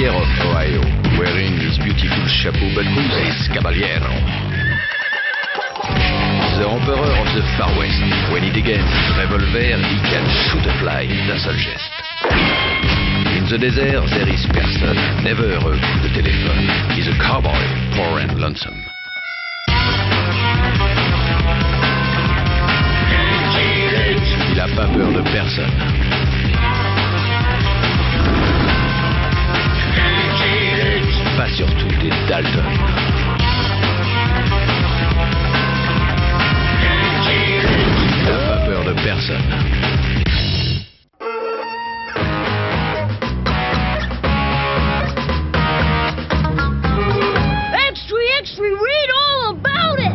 frontier of Ohio, wearing his beautiful chapeau, but who's this caballero? The emperor of the Far West. When he degains his revolver, he can shoot a fly d'un seul geste. In the desert, there is person, never heureux coup de téléphone. He's a cowboy, poor and lonesome. Il a pas peur de personne. Pas surtout des Dalton. Il n'a pas peur de personne. Extra, extra, read all about it!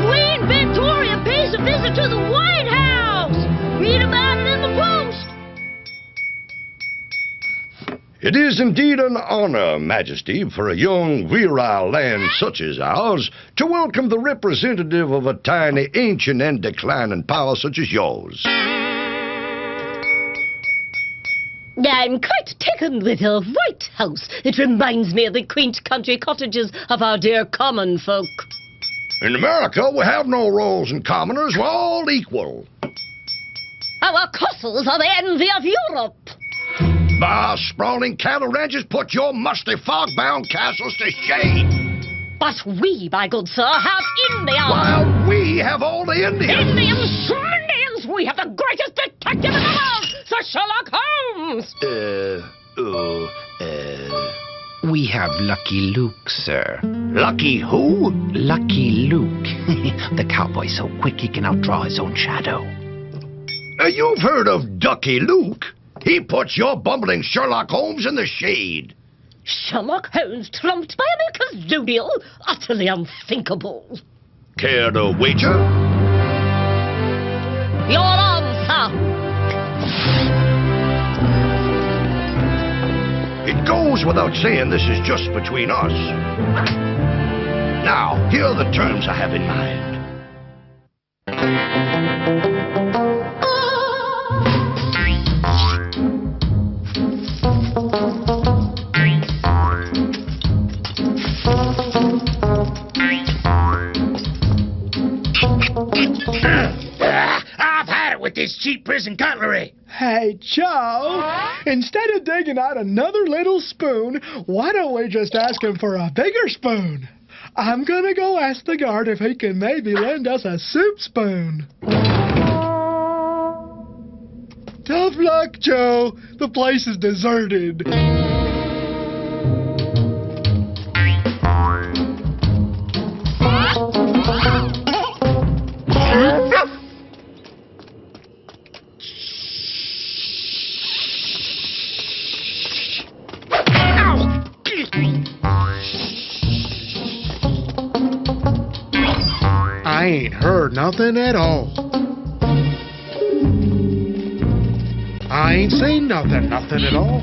Queen Victoria pays a visit to the White House! Read about it in the Post! It is indeed an honor, Majesty, for a young, virile land such as ours to welcome the representative of a tiny, ancient, and declining power such as yours. I'm quite taken with your White House. It reminds me of the quaint country cottages of our dear common folk. In America, we have no royals and commoners. We're all equal. Our castles are the envy of Europe. Our sprawling cattle ranches put your musty fog-bound castles to shame. But we, my good sir, have India. While we have all the Indians. Indians, Indians! We have the greatest detective in the world, Sir Sherlock Holmes! We have Lucky Luke, sir. Lucky who? Lucky Luke. The cowboy's so quick he can outdraw his own shadow. You've heard of Ducky Luke. He puts your bumbling Sherlock Holmes in the shade. Sherlock Holmes trumped by a custodial? Utterly unthinkable. Care to wager? Your answer! It goes without saying this is just between us. Now, here are the terms I have in mind. I've had it with this cheap prison cutlery. Hey, Joe, instead of digging out another little spoon, why don't we just ask him for a bigger spoon? I'm gonna go ask the guard if he can maybe lend us a soup spoon. Tough luck, Joe. The place is deserted. I ain't heard nothing at all. I ain't seen nothing at all.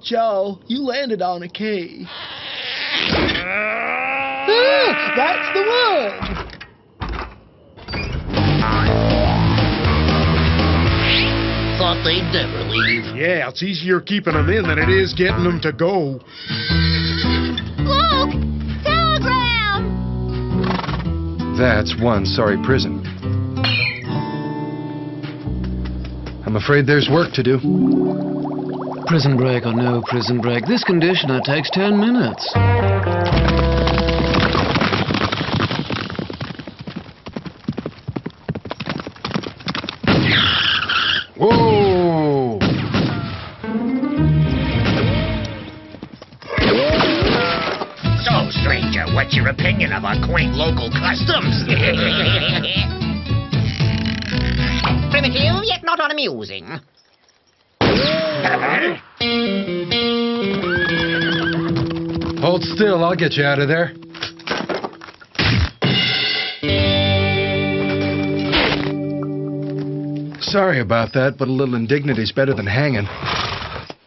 Joe, you landed on a key. That's the one! Thought they'd never leave. Yeah, it's easier keeping them in than it is getting them to go. Look! Telegram! That's one sorry prison. I'm afraid there's work to do. Prison break or no prison break, this conditioner takes 10 minutes. Whoa! So, stranger, what's your opinion of our quaint local customs? Primitive, yet not unamusing. Hold still, I'll get you out of there. Sorry about that, but a little indignity's better than hanging.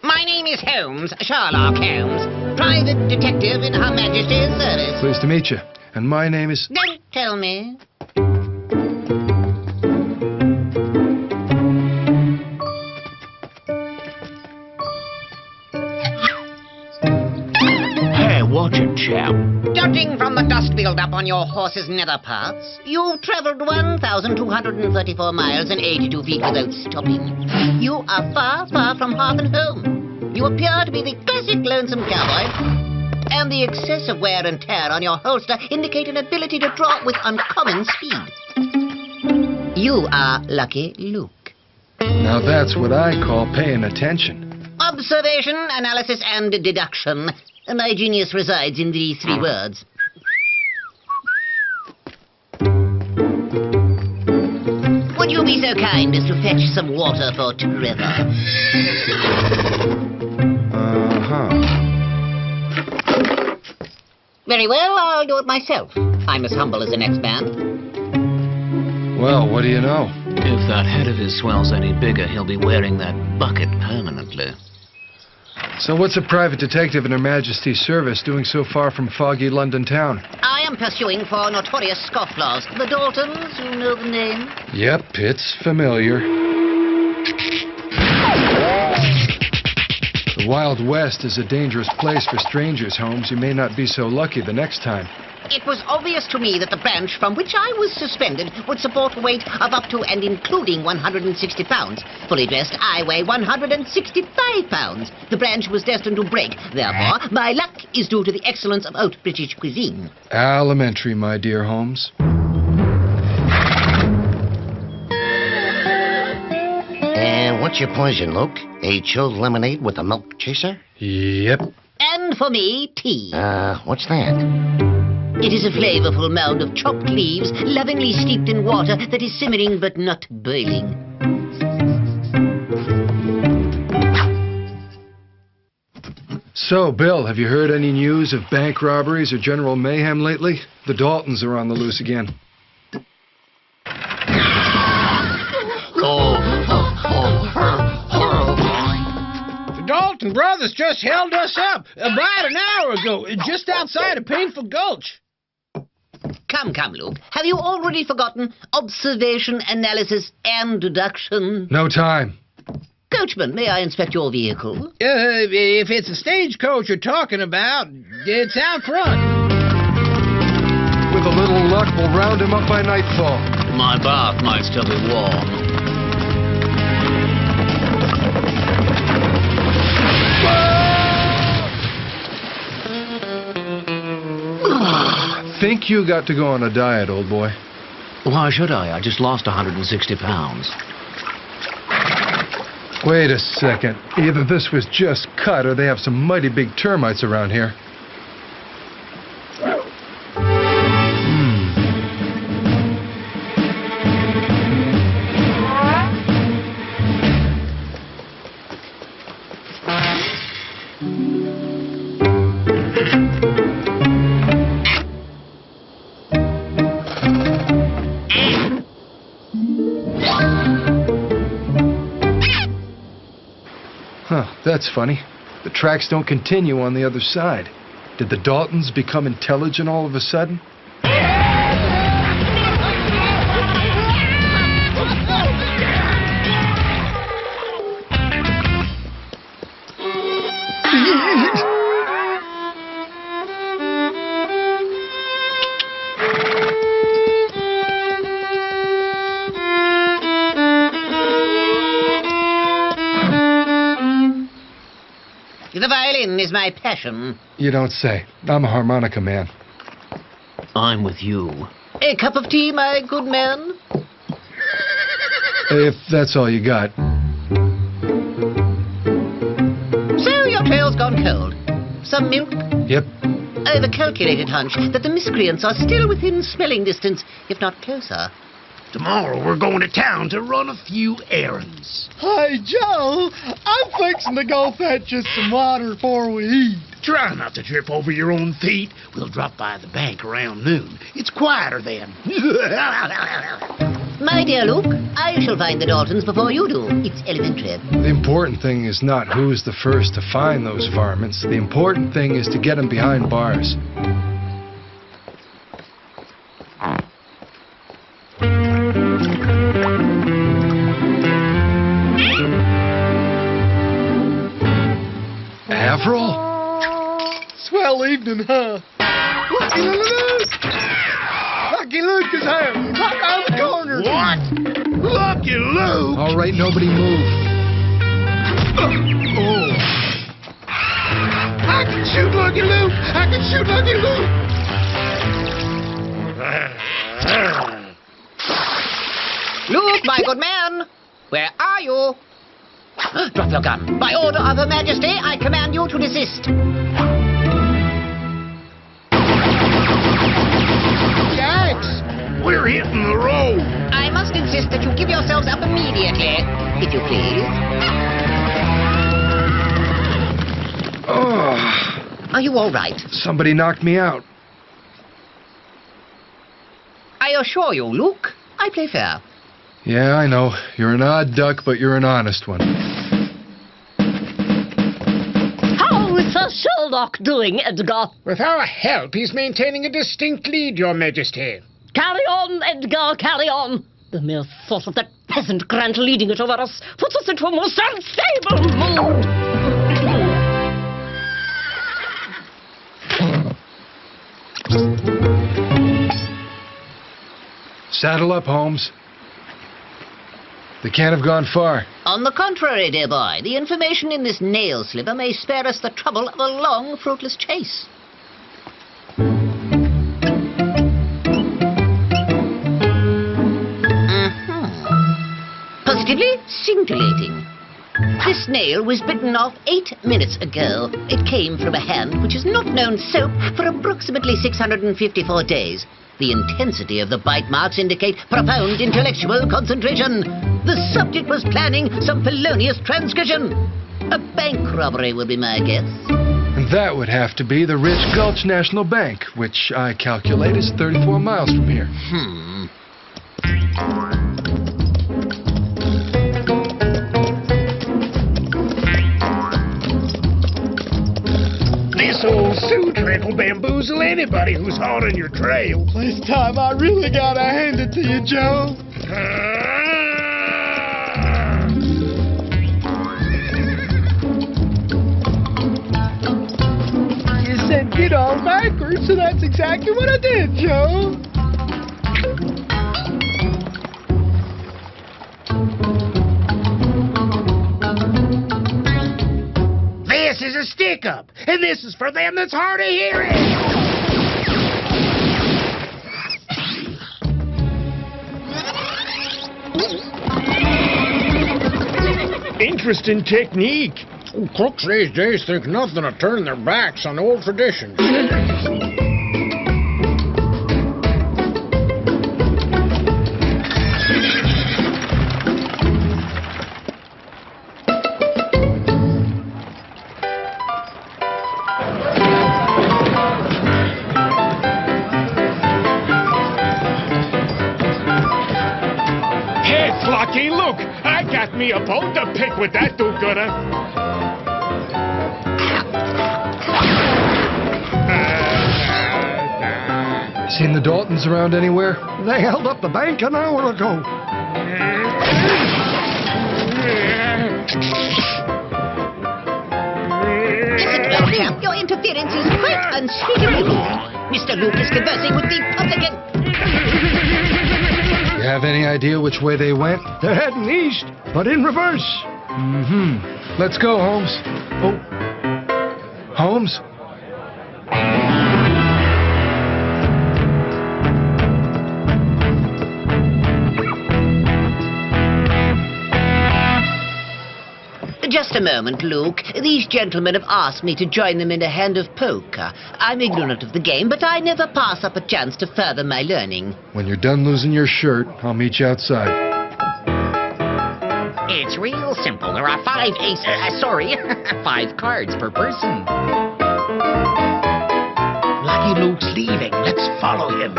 My name is Holmes, Sherlock Holmes, private detective in Her Majesty's service. Pleased to meet you. And my name is... Don't tell me. Hey, watch it, chap. Judging from the dust build-up on your horse's nether parts, you've travelled 1,234 miles and 82 feet without stopping. You are far, far from half and home. You appear to be the classic lonesome cowboy, and the excessive wear and tear on your holster indicate an ability to draw with uncommon speed. You are Lucky Luke. Now that's what I call paying attention. Observation, analysis, and deduction. My genius resides in these three words. Would you be so kind as to fetch some water for Trevor? Very well, I'll do it myself. I'm as humble as the next man. Well, what do you know? If that head of his swells any bigger, he'll be wearing that bucket permanently. So what's a private detective in Her Majesty's service doing so far from foggy London town? I am pursuing four notorious scofflaws. The Daltons, you know the name? Yep, it's familiar. The Wild West is a dangerous place for strangers, Holmes. You may not be so lucky the next time. It was obvious to me that the branch from which I was suspended would support a weight of up to and including 160 pounds. Fully dressed, I weigh 165 pounds. The branch was destined to break. Therefore, my luck is due to the excellence of haute British cuisine. Elementary, my dear Holmes. And what's your poison, Luke? A chilled lemonade with a milk chaser? Yep. And for me, tea. What's that? It is a flavorful mound of chopped leaves, lovingly steeped in water that is simmering but not boiling. So, Bill, have you heard any news of bank robberies or general mayhem lately? The Daltons are on the loose again. The Dalton brothers just held us up about an hour ago, just outside of Painful Gulch. Come, Luke. Have you already forgotten observation, analysis, and deduction? No time. Coachman, may I inspect your vehicle? If it's a stagecoach you're talking about, it's out front. With a little luck, we'll round him up by nightfall. My bath might still be warm. Think you got to go on a diet, old boy. Why should I? I just lost 160 pounds. Wait a second. Either this was just cut or they have some mighty big termites around here. Huh, that's funny. The tracks don't continue on the other side. Did the Daltons become intelligent all of a sudden? The violin is my passion. You don't say. I'm a harmonica man. I'm with you. A cup of tea, my good man? If that's all you got. So your trail's gone cold. Some milk? Yep. I've a calculated hunch that the miscreants are still within smelling distance, if not closer. Tomorrow we're going to town to run a few errands. Hey, Joe, I'm fixing to go fetch us some water before we eat. Try not to trip over your own feet. We'll drop by the bank around noon. It's quieter then. My My dear Luke, I shall find the Daltons before you do. It's elementary. The important thing is not who's the first to find those varmints. The important thing is to get them behind bars. Avril? Swell evening, huh? Lucky Luke! Lucky Luke is here! Right around the corner! What? Lucky Luke! All right, nobody move. Oh. I can shoot Lucky Luke! I can shoot Lucky Luke! Luke, my good man, where are you? Drop your gun. By order of Her Majesty, I command you to desist. Yikes! We're hitting the road. I must insist that you give yourselves up immediately, if you please. Oh, Are you all right? somebody knocked me out. I assure you, Luke, I play fair. Yeah, I know. You're an odd duck, but you're an honest one. How is Sir Sherlock doing, Edgar? With our help, he's maintaining a distinct lead, Your Majesty. Carry on, Edgar, carry on. The mere thought of that peasant Grant leading it over us puts us into a most unstable mood. Saddle up, Holmes. They can't have gone far. On the contrary, dear boy, the information in this nail sliver may spare us the trouble of a long, fruitless chase. Positively scintillating. This nail was bitten off 8 minutes ago. It came from a hand which has not known soap for approximately 654 days. The intensity of the bite marks indicate profound intellectual concentration. The subject was planning some felonious transgression. A bank robbery would be my guess. And that would have to be the Rich Gulch National Bank, which I calculate is 34 miles from here. This old Sioux trick will bamboozle anybody who's hot on your trail. This time I really gotta hand it to you, Joe. You said get on backwards, so that's exactly what I did, Joe. This is a stick-up, and this is for them that's hard of hearing. Interesting technique. Crooks these days think nothing of turning their backs on old traditions. Lucky Luke, I got me a bone to pick with that do-gooder. Seen the Daltons around anywhere? They held up the bank an hour ago. Listen, old chap, your interference is quite unspeakable. Mr. Luke is conversing with the publican. You have any idea which way they went? They're heading east, but in reverse. Let's go, Holmes. Oh. Holmes? Just a moment, Luke. These gentlemen have asked me to join them in a hand of poker. I'm ignorant of the game, but I never pass up a chance to further my learning. When you're done losing your shirt, I'll meet you outside. It's real simple. There are 5 aces. 5 cards per person. Lucky Luke's leaving. Let's follow him.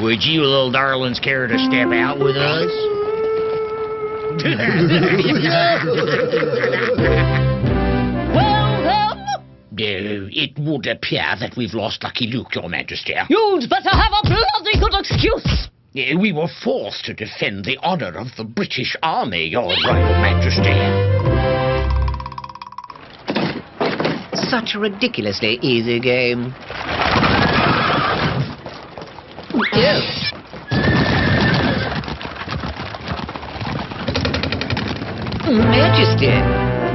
Would you little darlings care to step out with us? Well, then? It would appear that we've lost Lucky Luke, Your Majesty. You'd better have a bloody good excuse. We were forced to defend the honor of the British Army, Your Royal Majesty. Such a ridiculously easy game. Yes. Majesty.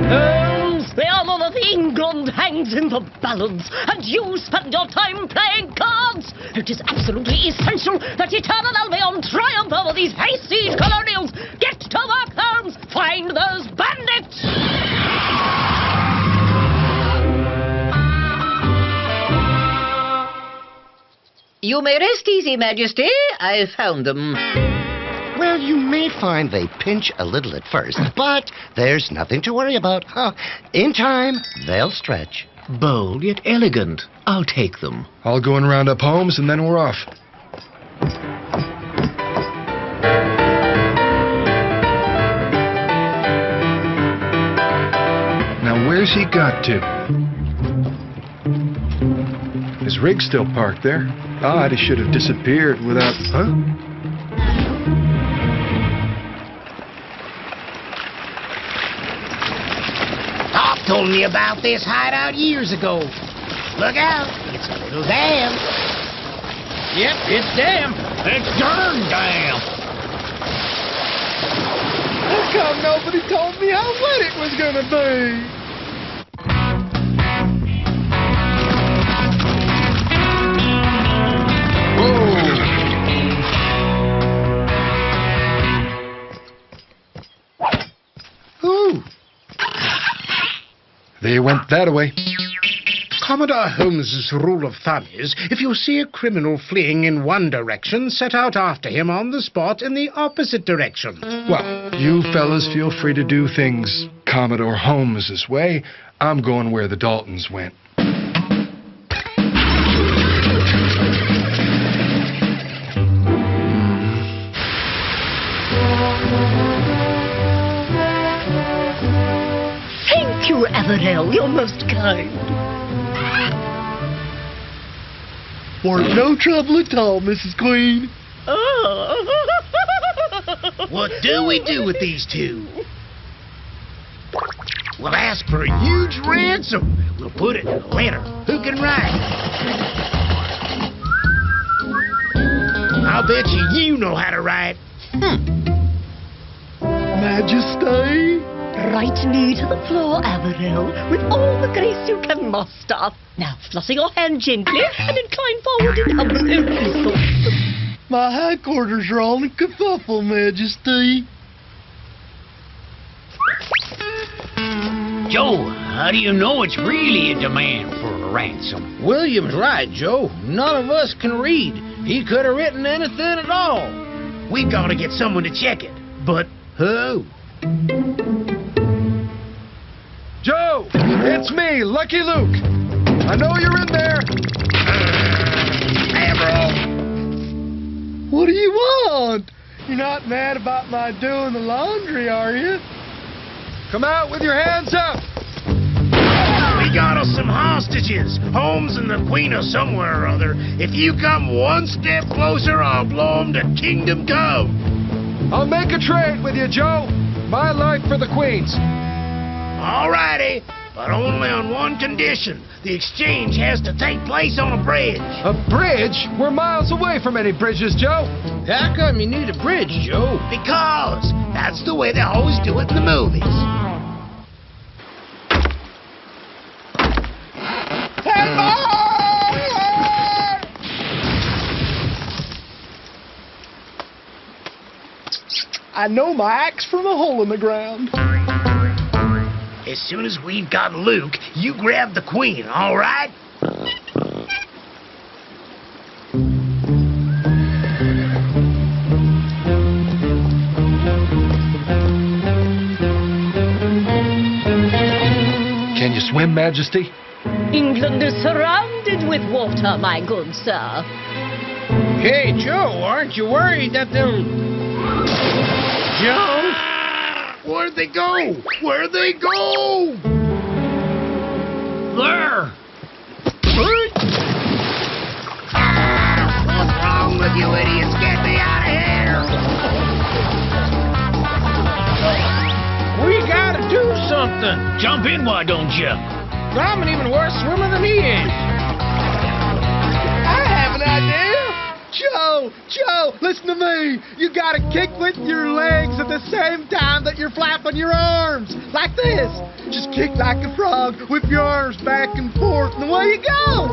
Holmes, the honour of England hangs in the balance, and you spend your time playing cards. It is absolutely essential that eternal Albion triumph over these hayseed colonials. Get to work, Holmes. Find those bandits. You may rest easy, Majesty. I found them. Well, you may find they pinch a little at first, but there's nothing to worry about. In time, they'll stretch. Bold yet elegant. I'll take them. I'll go and round up Holmes, and then we're off. Now, where's he got to? His rig's still parked there. Odd, he should have disappeared without... Huh? Doc told me about this hideout years ago. Look out, it's a little dam. Yep, it's dam. It's darn dam. How come nobody told me how wet it was gonna be? They went that way. Commodore Holmes's rule of thumb is, if you see a criminal fleeing in one direction, set out after him on the spot in the opposite direction. Well, you fellas feel free to do things Commodore Holmes's way. I'm going where the Daltons went. Thank you, Averill. You're most kind. Weren't no trouble at all, Mrs. Queen. What do we do with these two? We'll ask for a huge ransom. We'll put it in a letter. Who can write? I'll bet you know how to write. Majesty. Right knee to the floor, Averill, with all the grace you can muster. Now, flutter your hand gently and incline forward in humble obeisance. My hindquarters are on a kerfuffle, Majesty. Joe, how do you know it's really a demand for a ransom? William's right, Joe. None of us can read. He could have written anything at all. We gotta get someone to check it. But who? Joe! It's me, Lucky Luke! I know you're in there! Averill! What do you want? You're not mad about my doing the laundry, are you? Come out with your hands up! We got us some hostages. Holmes and the Queen are somewhere or other. If you come one step closer, I'll blow 'em to Kingdom Come. I'll make a trade with you, Joe. My life for the Queen's. All righty, but only on one condition. The exchange has to take place on a bridge. A bridge? We're miles away from any bridges, Joe. How come you need a bridge, Joe? Because that's the way they always do it in the movies. I know my axe from a hole in the ground. As soon as we've got Luke, you grab the Queen, all right? Can you swim, Majesty? England is surrounded with water, my good sir. Hey, Joe, aren't you worried that they'll... Joe? Where'd they go? Where'd they go? There! What's wrong with you idiots? Get me out of here! We gotta do something! Jump in, why don't you? I'm an even worse swimmer than he is. I have an idea. Joe, listen to me. You gotta kick with your legs at the same time that you're flapping your arms. Like this. Just kick like a frog with your arms back and forth, and away you go.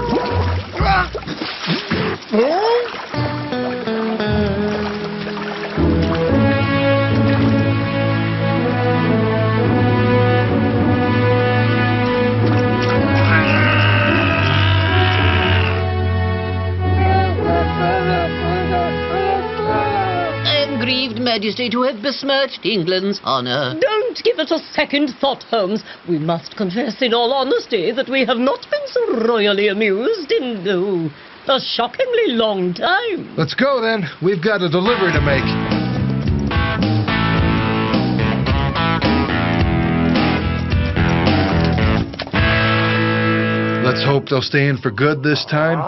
Grieved Majesty to have besmirched England's honour. Don't give it a second thought, Holmes. We must confess in all honesty that we have not been so royally amused in, a shockingly long time. Let's go, then. We've got a delivery to make. Let's hope they'll stay in for good this time.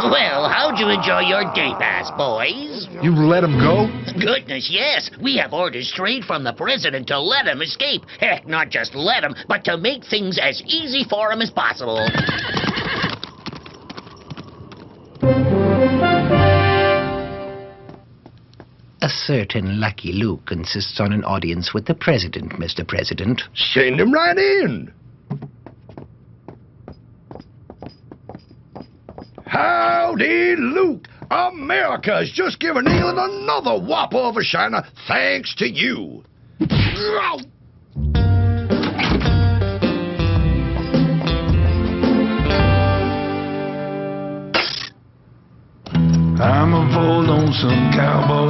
Well, how'd you enjoy your day pass, boys? You let him go? Goodness, yes. We have orders straight from the president to let him escape. Heck, not just let him, but to make things as easy for him as possible. A certain Lucky Luke insists on an audience with the president, Mr. President. Send him right in. Howdy, Luke. America's just given England another whopper of a shiner thanks to you. I'm a bold lonesome cowboy